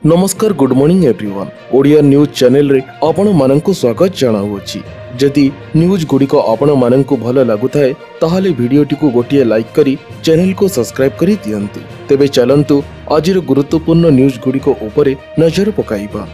नमस्कार good morning everyone Odia news channel रे आपण माननकु स्वागत जणाउछि। जदि न्यूज गुड़िक आपण माननकु भल लागुथाए ताहाले वीडियोटी को गोटिए लाइक करी चैनल को सब्सक्राइब करी दियंतु। तेबे चलंतु आजिर गुरुत्वपूर्ण न्यूज गुड़िक उपरे नजर पकाइबा।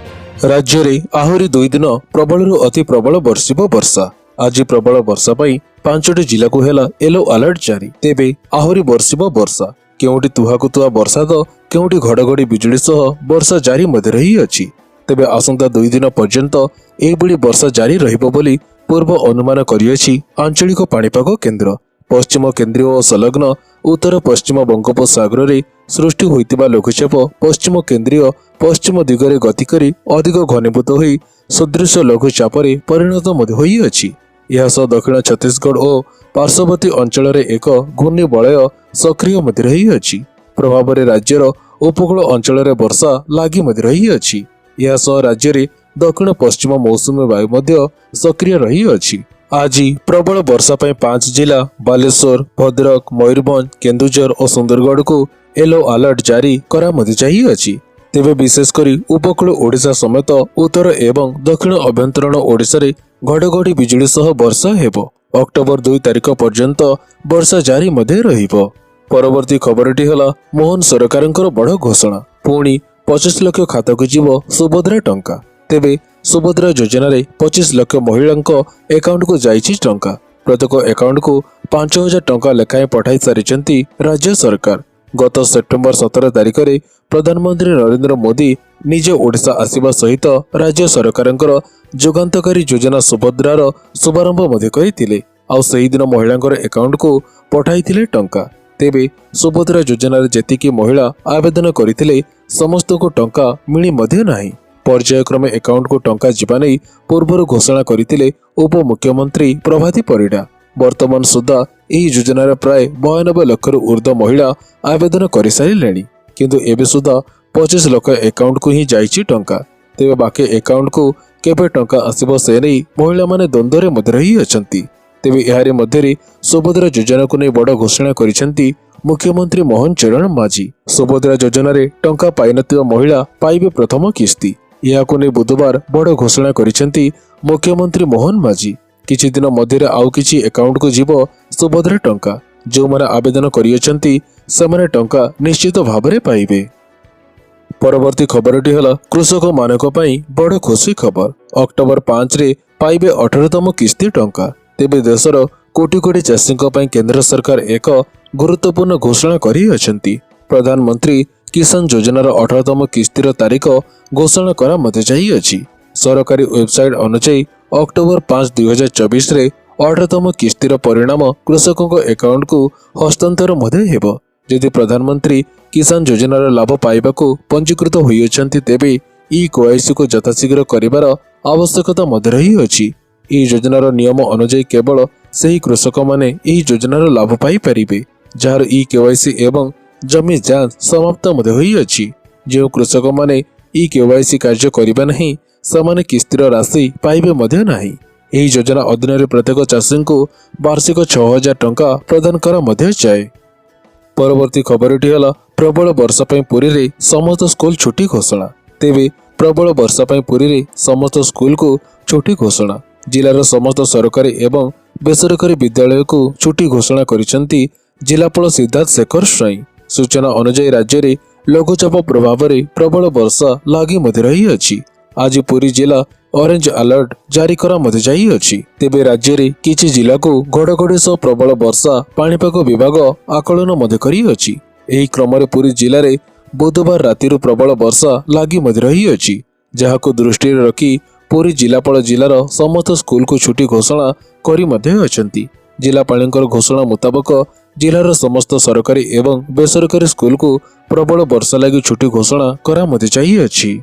राज्य रे आहुरी 2 दिन प्रबलरु अति प्रबल बर्षिब वर्षा। आज प्रबल वर्षा पई 5टी जिला को हेला येलो अलर्ट जारी। तेबे आहुरी बर्षिब वर्षा केउटी तुहाकु तुहा वर्षा तो केउटी घड़घड़ी बिजुली सह वर्षा जारी मध्य रही अछि। तेबे आसंता 2 दिन पर्यंत एबडी वर्षा जारी रहिबो बोली पूर्व अनुमान करियछि आंचलिक पाणीपाग केन्द्र। पश्चिम केन्द्रीय और संलग्न उत्तर पश्चिम बंगोपसागर रे सृष्टि होइतिबा लघुचाप पश्चिम केन्द्रीय पश्चिम दिगरे गति करी अधिक घनीभूत होई सदृश लघुचाप रे परिणत मध्य होई अछि। यह सह दक्षिण छत्तीसगढ़ और पार्श्ववर्ती अंचल रे एक घूर्णी बलय सक्रिय मध्य रही अछि। प्रभाव रे राज्यर उपकूल अंचल रे वर्षा लागि मध्य रही अछि। यह सह राज्य रे दक्षिण पश्चिम मौसुमी वायु मध्य सक्रिय रही अछि। आज प्रबल वर्षा पई 5 जिला बालेश्वर, भद्रक, मयूरभंज, केन्दुझर और सुंदरगढ़ को येलो अलर्ट जारी करा मध्य जाई अछि। तेबे विशेषकर उपकूल ओडिशा समेत उत्तर एवं दक्षिण अभ्यंतरण ओडिशा रे घड़घड़ी बिजुली सह वर्षा हेबो। अक्टोबर 2 तारिख पर्यंत वर्षा जारी मध्य रहिबो। परवर्ती खबरटी हला मोहन सरकारंकर बड़ घोषणा। पुणी 25 लाख खाता को जीव सुभद्रा टंका। तेबे सुभद्रा योजना रे 25 लाख महिलांक अकाउंट को जाइछि टंका। प्रत्येक अकाउंट को 5000 टंका लेखाएं पठाई सारिचंती राज्य सरकार। गत सेप्टेम्बर 17 तारिख रे प्रधानमंत्री नरेंद्र मोदी निजे ओडिशा आसिबा सहित राज्य सरकारंकर जुगांतकारी योजना सुभद्रार शुभारंभ मध्य करिथिले। आउ सही दिन महिलांकर अकाउंट को पठाइथिले टंका। तेबे सुभद्रा योजना रे जेतिकी महिला आवेदन करिथिले समस्त को टंका मिली मध्य नाही। पर्यायक्रमे अकाउंट को टंका जीवा नै पूर्व घोषणा करिथिले उप मुख्यमंत्री प्रभाती परिडा। वर्तमान सुधा एही योजना रे प्राय 92 लाख रु ऊर्ध्व महिला आवेदन करि सारिलेनी, किंतु एबे सुधा 25 लाख अकाउंट को ही जाइछि टंका। तेबे बाकी अकाउंट को केबे टंका आसिबो से नै महिला माने द्वंद्व रे मध्य रही अछंती। तेबे एहारे मध्यरे सुभद्रा योजना को नै बड़ घोषणा करिसेंती मुख्यमंत्री मोहन चरण माझी। सुभद्रा योजना रे टंका पाइनथिबा महिला पाइबे प्रथम किस्ती। याको नै बुधवार बड़ घोषणा करिसेंती मुख्यमंत्री मोहन माझी। किछि दिन मध्यरे आउ किछि अकाउंट को जीव सुभद्रा टंका। जो माने आवेदन करियछंती सेमाने टंका निश्चित भाबरे पाइबे। परवर्ती खबरटी हला कृषक मानक पई बड़ खुशी खबर। अक्टोबर 5 रे पाइबे 18तम किस्ती टंका। तेबे देशर कोटी कोटी चाषीक पई केंद्र सरकार एक गुरुत्वपूर्ण घोषणा करि अछंती। प्रधानमंत्री किसान योजनार 18तम किस्तीर तारीख घोषणा करा मते जाई अछि। सरकारी वेबसाइट अनुसार अक्टोबर 5, 2024 रे 18तम किस्तीर परिणाम कृषकक अकाउंट को हस्तांतर मध्य हेबो। यदि प्रधानमंत्री किसान योजनार लाभ पाइबाकू पंजीकृत होई अछंती तेबे ई केवाईसी को यथाशीघ्र करिवार आवश्यकता मध्य रही अछि। ई योजनार नियम अनुसार केवल सही कृषक माने ई योजनार लाभ पाई परिबे जार ई केवाईसी एवं जमी जांच समाप्त मध्य होई अछि। जो कृषक माने ई केवाईसी कार्य करिबा नहीं समाने किस्तीर राशि पाइबे मध्य नहीं। एही योजना अधीन रे प्रत्येक चाषी को वार्षिक 6000 टंका प्रदान करा मध्य जाए। परवर्ती खबरटी हला प्रबल वर्षा पई पुरी रे समस्त स्कूल छुट्टी घोषणा। तेबे प्रबल वर्षा पई पुरी रे समस्त स्कूल को छुट्टी घोषणा। जिलार समस्त सरकारी एवं बेसरकारी विद्यालय को छुट्टी घोषणा करिसंती जिलापाल सिद्धार्थ शेखर स्वाई। सूचना अनुसार राज्य रे लघुचाप प्रभाव रे प्रबल वर्षा लागि मध्य रही अछि। आज पुरी जिला ऑरेंज अलर्ट जारी करा मध्य जाई अछि। तेबे राज्य रे किछि जिला को घड़घड़ी सह प्रबल वर्षा पाणीपाग विभाग आकलन मध्य करी अछि। एही क्रम रे पुरी जिला रे बुधवार राति प्रबल वर्षा लागि मध्य रही अछि। जहाको दृष्टि रे रखी पुरी जिलापाल जिलार समस्त स्कूल को छुट्टी घोषणा करी मध्य अछंती। जिलापालंकर घोषणा मुताबक जिलार समस्त सरकारी एवं बेसरकारी स्कूल को प्रबल वर्षा लागि छुट्टी घोषणा करा मध्य जाई अछि।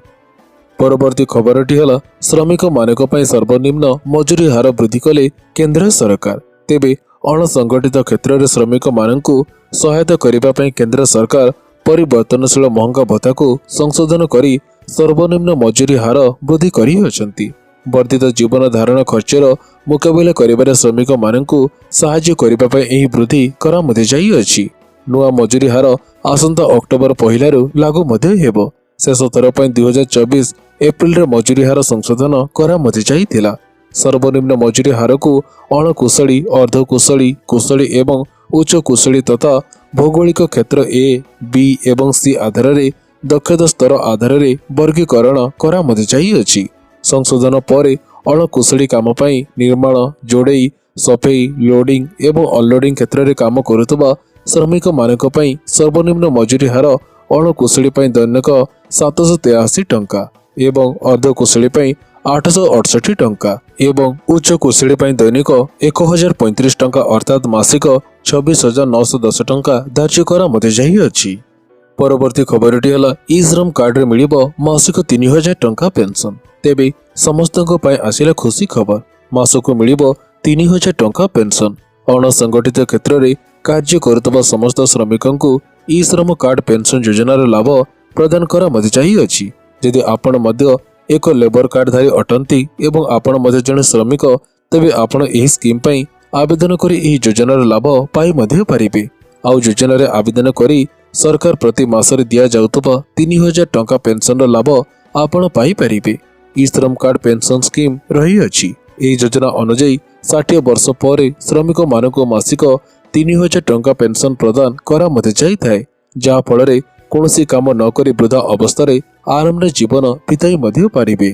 परवर्ती खबरटी हला श्रमिक मानक पई सर्वनिम्न मजूरी हार वृद्धि कले केंद्र सरकार। तेबे अणसंगठित क्षेत्र रे श्रमिक मानकु सहायता करिबा पई केंद्र सरकार परिवर्तनशील महंगा भत्ता को संशोधन करी सर्वनिम्न मजूरी हार वृद्धि करी अछंती। वर्धित जीवन धारण खर्चर मुकाबिला करिबारे श्रमिक मानकु सहायता करिबा पई एही वृद्धि करा मध्य जाई अछि। नुआ मजूरी हार आसंता अक्टोबर 1 लागू मध्य हेबो। शेष थर पर 2024 एप्रिल मजूरी हार संशोधन करा सर्वनिम्न मजूरी हार को अणकुशली अर्धकुशली कुशली एवं उच्च कुशली तथा भौगोलिक क्षेत्र ए बी एवं सी आधार में दक्षता स्तर आधार में वर्गीकरण करा संशोधन पर अणकुशली काम पाई निर्माण जोड़ई सफेई लोडिंग एवं अनलोडिंग क्षेत्र में काम करुवा श्रमिक मानक पई सर्वनिम्न मजूरी हार अणकुशली दैनिक 783 टंका एवं अर्धकुशली 868 टंका एवं उच्च कुशली दैनिक 1035 टंका अर्थात मासिक 26,910 टंका धार्य करा परवर्ती खबरटी है ई श्रम कार्ड रे मिलिबो मासिक 3000 टंका पेंशन तेबे समस्त आसिला खुशी खबर मासको मिलिबो 3000 टंका पेंशन अणसंगठित क्षेत्र में कार्य करुवा समस्त श्रमिकों को ई श्रम कार्ड पेंशन योजनार लाभ प्रदान करा जदि आपण मध्य एक लेबर कार्डधारी अटंती एवं आपण मध्य जने श्रमिक तेबे आपण एही स्कीम पई आवेदन करी एही योजनार लाभ पाई मध्य पारिबे आउ योजनार आवेदन करी सरकार प्रति मासरे दिया जाउतबा 3000 टंका पेंशन लाभ आपण पाई पारिबे ई श्रम कार्ड पेंशन स्कीम रही अछि एही योजना अनुसार 60 वर्ष पर श्रमिक मानक मासिक 3000 टंका पेंशन प्रदान करा जाइए जहा फल कौनसी काम न करी वृद्धा अवस्था आराम जीवन बिताई पारिबे।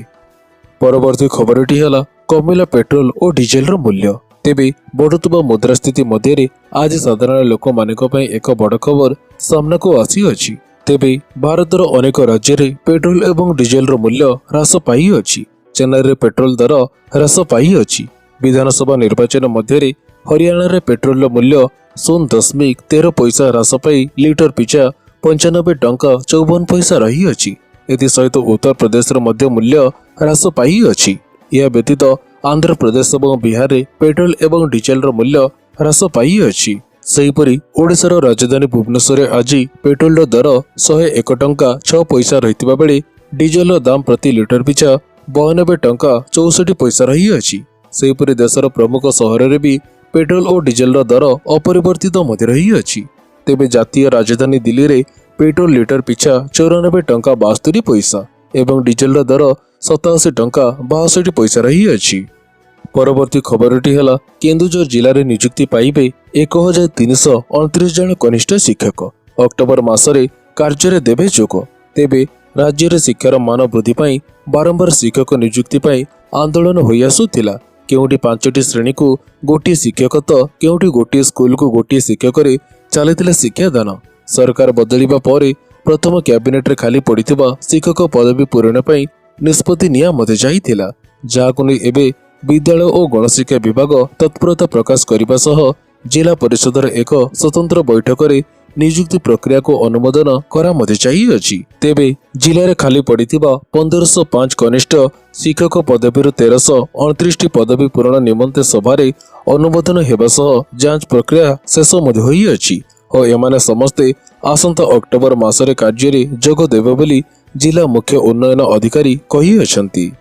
परवर्ती खबरटी है कमिला पेट्रोल और डीजेल मूल्य तेबे बढ़ुवा मुद्रास्थिति मध्य आज साधारण लोक मानक एक बड़ खबर सामना को आसी अछि तेबे भारतर अनेक राज्य में पेट्रोल एवं डीजेल मूल्य ह्रास पाई अछि चेन्नई रे पेट्रोल दर ह्रास पाई अछि विधानसभा निर्वाचन मध्य हरियाणा रे पेट्रोल मूल्य 0.13 पैसा ह्रास पाई लिटर पिछा 95 टंका 54 पैसा रही अछि एसहित उत्तर प्रदेश मध्य मूल्य ह्रास पाई अछि यह व्यतीत आंध्र प्रदेश और बिहार में पेट्रोल एवं डीजेल मूल्य ह्रास पाई अछि सेहीपरि ओडिशार राजधानी भुवनेश्वर आज पेट्रोल दर 101 टंका 6 पैसा रहितबा बेले डीजेल दाम प्रति लिटर पिछा 92 टंका 64 पैसा रही अछि सेहीपरि देशर प्रमुख सहर में भी पेट्रोल और डीजेल दर अपरिवर्तित मध्य रही अछि तेबे जातीय राजधानी दिल्ली रे पेट्रोल लिटर पिछा 94 टंका 72 पैसा एवं डीजेल दर 87 टंका 62 पैसा रही अछि। परवर्ती खबरटी है केन्दुझर जिले में नियुक्ति पाइबे 1329 जन कनिष्ठ शिक्षक अक्टोबर मासरे कार्य देवे जोग तेबे राज्य में शिक्षार मान वृद्धि पाई बारंबार शिक्षक नियुक्ति पाई आंदोलन होई आसुथिला केउटी 5टी श्रेणी को गोटे शिक्षक तो केउटी गोटे स्कूल को गोटे शिक्षक रे चलता शिक्षादान सरकार बदलिबा परे प्रथम कैबिनेट रे खाली पड़िथिबा शिक्षक पदवी पूरण पाई निष्पत्ति निया मते जाइथिला जाहाकु नै एबे विद्यालय और गणशिक्षा विभाग तत्परता प्रकाश करने सह जिला परिषद एक स्वतंत्र बैठक में नियुक्ति प्रक्रिया को अनुमोदन करा चाहिए तेबे जिले में खाली पड़िथिबा 1505 कनिष्ठ शिक्षक पदवी 1329 पदवी पूरण निमंते सभारे अनुमोदन हेबा सह जांच प्रक्रिया शेष होई अछि और एमाने समस्ते आसंता अक्टोबर मासरे कार्य जोग देबे बोली जिला मुख्य उन्नयन अधिकारी कहि अछंती।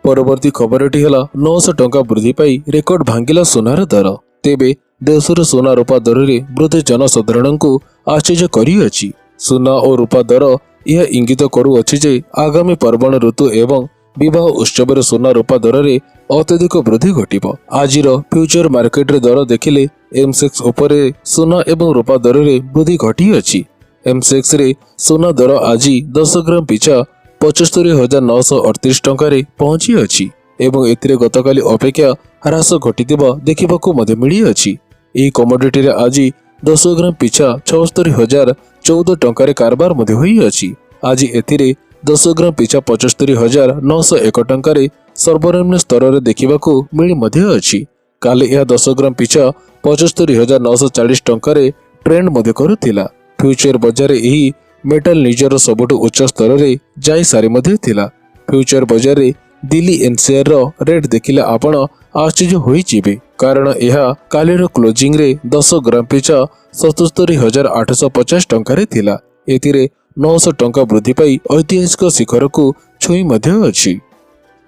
परवर्ती खबरटी है 900 टंका वृद्धि पाई रेकर्ड भांगिला सोनार दर तेबे देशर सोना रूपा दर रे वृद्धि जनसाधारण को आश्चर्य करिअछि सोना और रूपा दर यह इंगित करुअछि जे आगामी पर्वण ऋतु एवं विवाह उत्सव सोना रूपा दर रे अत्यधिक वृद्धि घटिबो आजिर फ्यूचर मार्केट रे दर देखिले M6 उपरे सोना एवं रूपा दर रे वृद्धि घटिअछि M6 रे सोना दर आज 10 ग्राम पिछा 75,938 टंका रे पहुंची अछि एवं एथिरे गतकाली अपेक्षा ह्रास घटिथिबा देखिबाकू मध्य मिली अछि एही कमोडिटी रे आज 10 ग्राम पिछा 76,014 टंका रे कारबार मध्य होई अछि आज एथिरे 10 ग्राम पिछा 75,901 टंका रे सर्वनिम्न स्तर रे देखिबाकू मिली मध्य अछि काले यह 10 ग्राम पिछा 75,940 टंका रे ट्रेंड मध्य करुथिला फ्यूचर बाजार एही मेटाल निजर सबुठ उच्च स्तर रे जाई सारी मध्य थिला फ्यूचर बाजार रे दिल्ली एनसीआर रो रेट देखिले आपण आश्चर्य होई जिबे कारण यह कालीर क्लोजिंग रे 10 ग्राम पिछा 77,850 टंका रे थिला एथिरे 900 टंका वृद्धि पाई ऐतिहासिक शिखर को छुई मध्य अछि।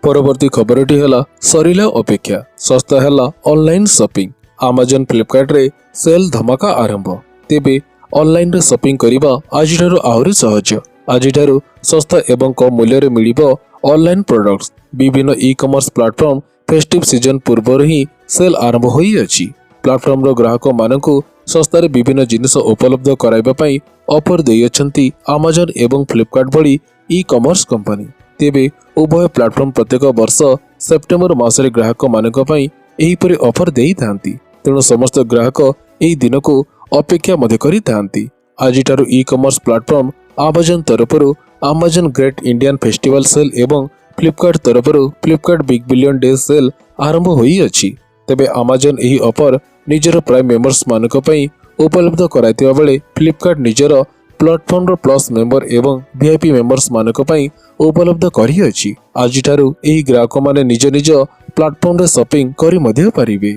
परवर्ती खबरटी है सरिला अपेक्षा सस्ता है ऑनलाइन शॉपिंग अमेजन फ्लिपकार्ट रे सेल धमाका आरंभ तेबे ऑनलाइन रे शॉपिंग करिबा आज ठारो आहरी सहज आज ठारो ଶସ୍ତା ଏବଂ କମ୍ ମୂଲ୍ୟରେ ମିଳିବ ଅନଲାଇନ୍ ପ୍ରଡକ୍ଟସ୍। ବିଭିନ୍ନ ଇ କମର୍ସ ପ୍ଲାଟଫର୍ମ ଫେଷ୍ଟିଭ୍ ସିଜନ୍ ପୂର୍ବରୁ ହିଁ ସେଲ୍ ଆରମ୍ଭ ହୋଇଅଛି। ପ୍ଲାଟଫର୍ମର ଗ୍ରାହକମାନଙ୍କୁ ଶସ୍ତାରେ ବିଭିନ୍ନ ଜିନିଷ ଉପଲବ୍ଧ କରାଇବା ପାଇଁ ଅଫର ଦେଇଅଛନ୍ତି ଆମାଜନ ଏବଂ ଫ୍ଲିପକାର୍ଟ ଭଳି ଇ କମର୍ସ କମ୍ପାନୀ। ତେବେ ଉଭୟ ପ୍ଲାଟଫର୍ମ ପ୍ରତ୍ୟେକ ବର୍ଷ ସେପ୍ଟେମ୍ବର ମାସରେ ଗ୍ରାହକମାନଙ୍କ ପାଇଁ ଏହିପରି ଅଫର ଦେଇଥାନ୍ତି। ତେଣୁ ସମସ୍ତ ଗ୍ରାହକ ଏହି ଦିନକୁ ଅପେକ୍ଷା ମଧ୍ୟ କରିଥାନ୍ତି। ଆଜିଠାରୁ ଇ କମର୍ସ ପ୍ଲାଟଫର୍ମ ଆମାଜନ ତରଫରୁ Amazon great Indian festival sale ଏବଂ ଫ୍ଲିପକାର୍ଟ ତରଫରୁ Flipkart big billion day sale ଆରମ୍ଭ ହୋଇଅଛି। ତେବେ ଆମାଜନ ଏହି ଅଫର ନିଜର ପ୍ରାଇମ୍ ମେମ୍ବର୍ସମାନଙ୍କ ପାଇଁ ଉପଲବ୍ଧ କରାଇଥିବା ବେଳେ ଫ୍ଲିପକାର୍ଟ ନିଜର ପ୍ଲାଟଫର୍ମର ପ୍ଲସ୍ ମେମ୍ବର ଏବଂ ଭିଆଇପି ମେମ୍ବର୍ସମାନଙ୍କ ପାଇଁ ଉପଲବ୍ଧ କରିଅଛି। ଆଜିଠାରୁ ଏହି ଗ୍ରାହକମାନେ ନିଜ ନିଜ ପ୍ଲାଟଫର୍ମରେ ସପିଂ କରି ମଧ୍ୟ ପାରିବେ।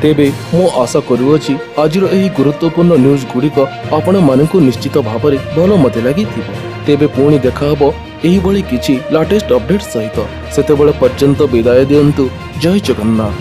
ତେବେ ମୁଁ ଆଶା କରୁଅଛି ଆଜିର ଏହି ଗୁରୁତ୍ୱପୂର୍ଣ୍ଣ ନ୍ୟୁଜ୍ ଗୁଡ଼ିକ ଆପଣମାନଙ୍କୁ ନିଶ୍ଚିତ ଭାବରେ ଭଲ ମଧ୍ୟ ଲାଗିଥିବ। ତେବେ ପୁଣି ଦେଖାହବ ଏହିଭଳି କିଛି ଲାଟେଷ୍ଟ ଅପଡେଟ୍ ସହିତ। ସେତେବେଳେ ପର୍ଯ୍ୟନ୍ତ ବିଦାୟ ଦିଅନ୍ତୁ। ଜୟ ଜଗନ୍ନାଥ।